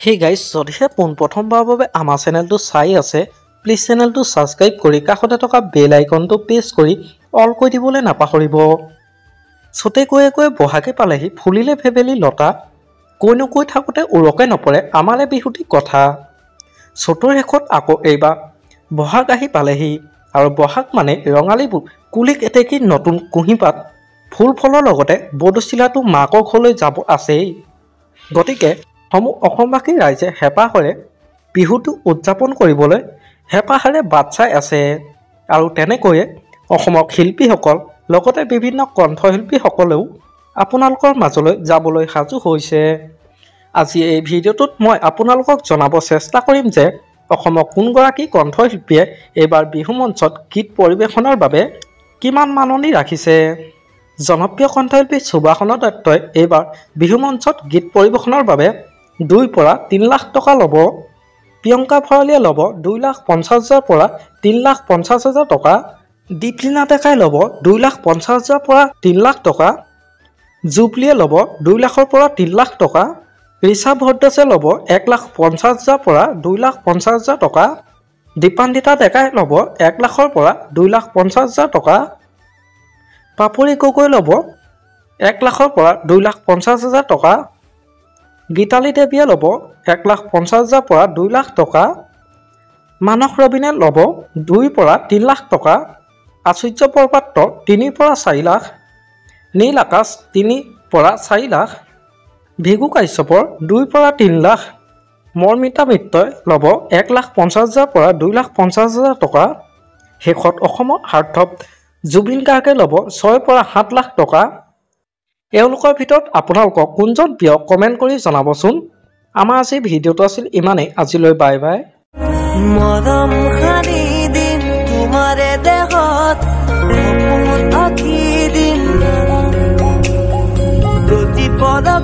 Hey guys, যদিহে পোনপ্ৰথমবাৰৰ বাবে আমাৰ চেনেলটো চাই আছে, প্লিজ চেনেলটো সাবস্ক্ৰাইব কৰি কাষতে থকা বেল আইকনটো প্ৰেছ কৰি অল কৰি দিবলৈ নাপাহৰিব। ছতে কৈ বহাগে পালেহি ফুলিলে ফেবেলি লতা, কৈনো কৈ থাকোঁতে উৰকে নপৰে আমাৰে বিহুটি কথা। ছটোৰ শেষত আকৌ এইবাৰ বহাগ আহি পালেহি আৰু বহাগ মানে ৰঙালী কুলিক এটেকি নতুন কুঁহিপাত ফুল ফলৰ লগতে বৰদৈচিলাটো মাকৰ ঘৰলৈ যাব আছেই। গতিকে সমূহ অসমবাসী ৰাইজে হেঁপাহেৰে বিহুটো উদযাপন কৰিবলৈ হেঁপাহেৰে বাট চাই আছে আৰু তেনেকৈয়ে অসমৰ শিল্পীসকল লগতে বিভিন্ন কণ্ঠশিল্পীসকলেও আপোনালোকৰ মাজলৈ যাবলৈ সাজু হৈছে। আজি এই ভিডিঅ'টোত মই আপোনালোকক জনাব চেষ্টা কৰিম যে অসমৰ কোনগৰাকী কণ্ঠশিল্পীয়ে এইবাৰ বিহু মঞ্চত গীত পৰিৱেশনৰ বাবে কিমান মাননি ৰাখিছে। জনপ্ৰিয় কণ্ঠশিল্পী সুবাসনা দত্তই এইবাৰ বিহু মঞ্চত গীত পৰিৱেশনৰ বাবে 2 পৰা 3 লাখ টকা ল'ব। প্ৰিয়ংকা ভৰালীয়ে ল'ব 2,50,000 পৰা 3,50,000 টকা। দীপলিনা ডেকাই ল'ব 2,50,000 পৰা 3 লাখ টকা। জুবলিয়ে ল'ব 2 লাখৰ পৰা 3 লাখ টকা। ঋষা ভদ্ৰছে ল'ব 1,50,000 পৰা 2,50,000 টকা। দীপান্বিতা ডেকাই ল'ব 1 লাখৰ পৰা 2,50,000 টকা। পাপৰি গগৈ ল'ব 1 লাখৰ পৰা 2,50,000 টকা। গীতালি দেৱীয়ে ল'ব 1,50,000 পৰা 2 লাখ টকা। মানস ৰবিনে ল'ব 2 পৰা 3 লাখ টকা। আচুৰ্য বৰপাত্ৰ 3 পৰা 4 লাখ। নীল আকাশ 3 পৰা 4 লাখ। ভিগু কাশ্যপৰ 2 পৰা 3 লাখ। মৰ্মিতা মিত্ৰই ল'ব 1,50,000 পৰা 2,50,000 টকা। শেষত অসমৰ হাৰ্টথ্ৰব জুবিন গাৰ্গে ল'ব 6 পৰা 7 লাখ টকা। এওঁলোকৰ ভিতৰত আপোনালোকক কোনজন প্ৰিয় কমেণ্ট কৰি জনাবচোন। আমাৰ আজি ভিডিঅ'টো আছিল ইমানেই। আজিলৈ বাই বাই। মৰম সানি দিম তোমাৰে দেহত সপোন আঁকি দিম প্ৰতি পদক